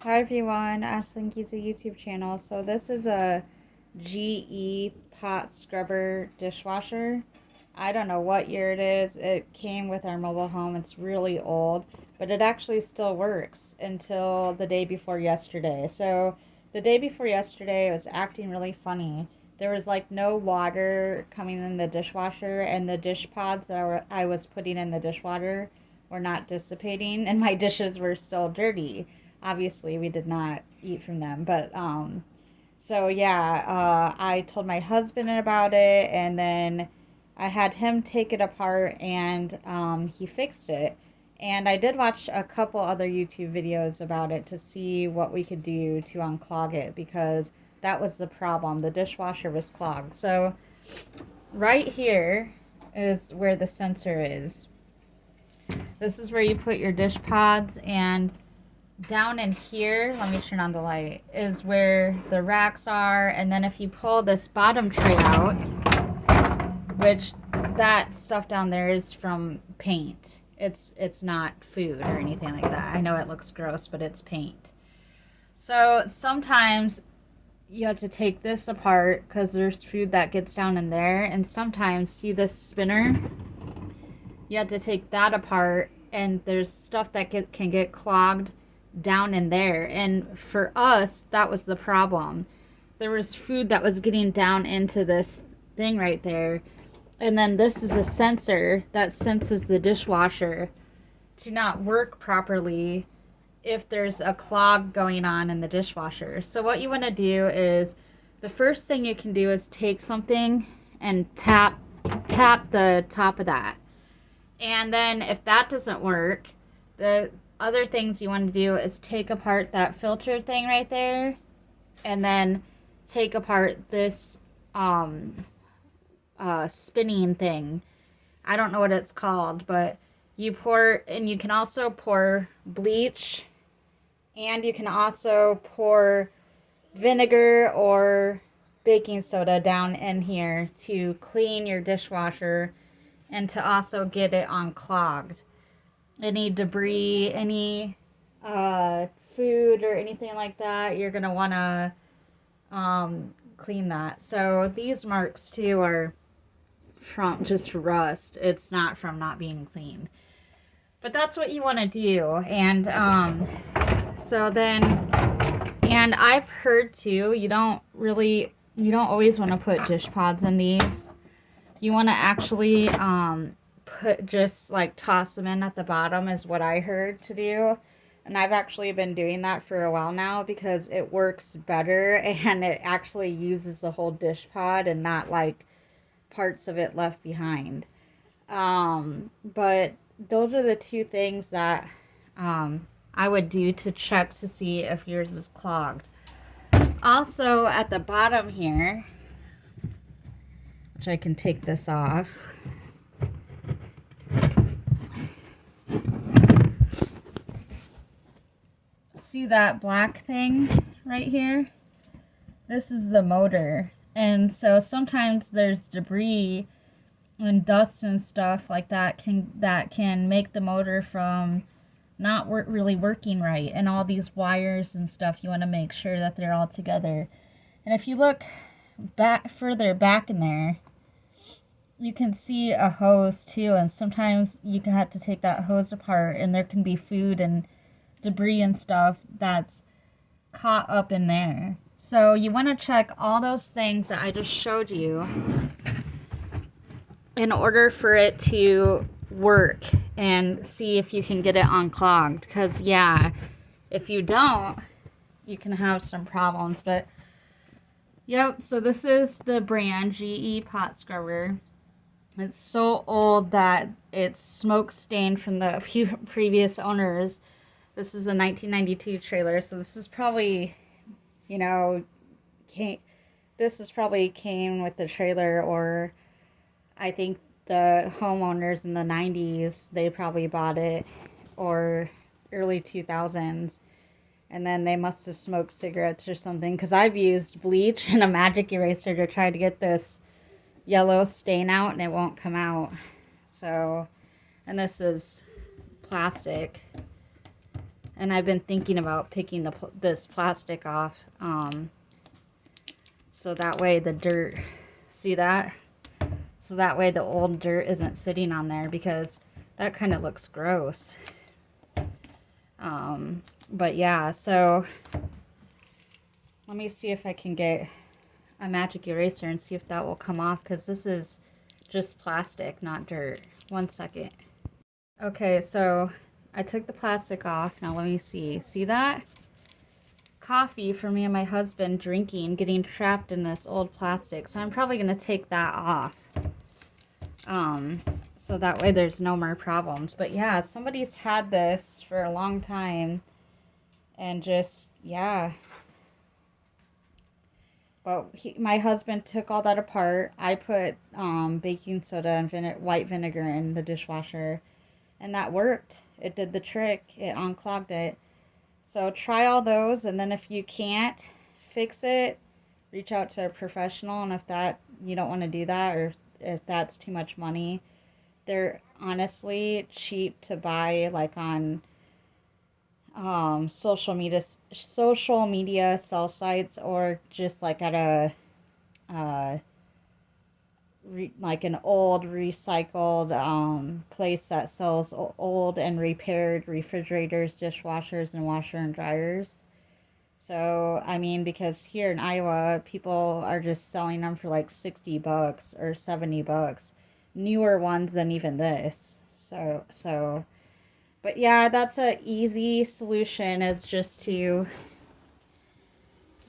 Hi everyone, Ashlyn Keys a YouTube channel. So this is a GE pot scrubber dishwasher. I don't know what year it is. It came with our mobile home. It's really old, but it actually still works until the day before yesterday. So the day before yesterday, it was acting really funny. There was like no water coming in the dishwasher, and the dish pods that I was putting in the dishwater were not dissipating, and my dishes were still dirty. Obviously, we did not eat from them, but so yeah, I told my husband about it, and then I had him take it apart, and he fixed it. And I did watch a couple other YouTube videos about it to see what we could do to unclog it, because that was the problem. The dishwasher was clogged. So right here is where the sensor is. This is where you put your dish pods, and down in here, let me turn on the light, is where the racks are. And then if you pull this bottom tray out, which that stuff down there is from paint. It's not food or anything like that. I know it looks gross, but it's paint. So sometimes you have to take this apart because there's food that gets down in there. And sometimes, see this spinner? You have to take that apart, and there's stuff that can get clogged down in there. And for us, that was the problem. There was food that was getting down into this thing right there. And then this is a sensor that senses the dishwasher to not work properly if there's a clog going on in the dishwasher. So what you want to do is, the first thing you can do is take something and tap the top of that. And then if that doesn't work, the other things you want to do is take apart that filter thing right there, and then take apart this spinning thing. I don't know what it's called, but you pour, and you can also pour bleach, and you can also pour vinegar or baking soda down in here to clean your dishwasher and to also get it unclogged. Any debris, any food or anything like that, you're going to want to clean that. So these marks too are from just rust. It's not from not being cleaned. But that's what you want to do. And so then, and I've heard too, you don't always want to put dish pods in these. You want to actually just like toss them in at the bottom, is what I heard to do. And I've actually been doing that for a while now because it works better, and it actually uses the whole dish pod and not like parts of it left behind. But those are the two things that I would do to check to see if yours is clogged. Also at the bottom here, which I can take this off, see that black thing right here? This is the motor. And so sometimes there's debris and dust and stuff like that can make the motor from not really working right. And all these wires and stuff, you want to make sure that they're all together. And if you look further back in there, you can see a hose too, and sometimes you have to take that hose apart, and there can be food and debris and stuff that's caught up in there. So you want to check all those things that I just showed you in order for it to work, and see if you can get it unclogged. Because yeah, if you don't, you can have some problems. But yep, so this is the brand GE pot scrubber. It's so old that it's smoke stained from the previous owners. This is a 1992 trailer, so this is probably, you know, this is probably came with the trailer, or I think the homeowners in the 90s, they probably bought it, or early 2000s, and then they must have smoked cigarettes or something, because I've used bleach and a magic eraser to try to get this yellow stain out, and it won't come out. So, and this is plastic. And I've been thinking about picking this plastic off, so that way the dirt, see that? So that way the old dirt isn't sitting on there, because that kind of looks gross. But yeah, so let me see if I can get a magic eraser and see if that will come off, because this is just plastic, not dirt. 1 second. Okay, so I took the plastic off. Now let me see. See that? Coffee for me and my husband drinking, getting trapped in this old plastic. So I'm probably going to take that off. So that way there's no more problems. But yeah, somebody's had this for a long time. And just, yeah. But my husband took all that apart. I put baking soda and white vinegar in the dishwasher. And that worked. It did the trick. It unclogged it. So try all those. And then if you can't fix it, reach out to a professional. And if that you don't want to do that, or if that's too much money, they're honestly cheap to buy, like on social media sell sites, or just like at a like an old recycled place that sells old and repaired refrigerators, dishwashers, and washer and dryers. So I mean, because here in Iowa people are just selling them for like $60 or $70, newer ones than even this. So but yeah, that's a easy solution, is just to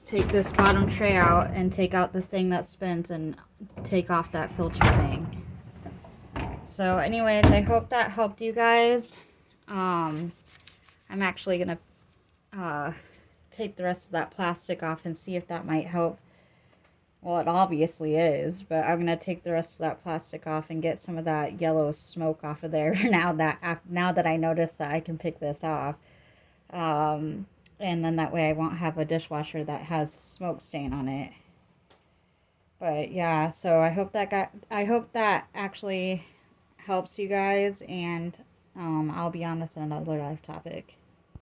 take this bottom tray out and take out this thing that spins and take off that filter thing. So anyways, I hope that helped you guys. I'm actually gonna take the rest of that plastic off and see if that might help. Well, it obviously is, but I'm gonna take the rest of that plastic off and get some of that yellow smoke off of there now that I notice that I can pick this off. And then that way I won't have a dishwasher that has smoke stain on it. But yeah, so I hope that actually helps you guys, and I'll be on with another live topic.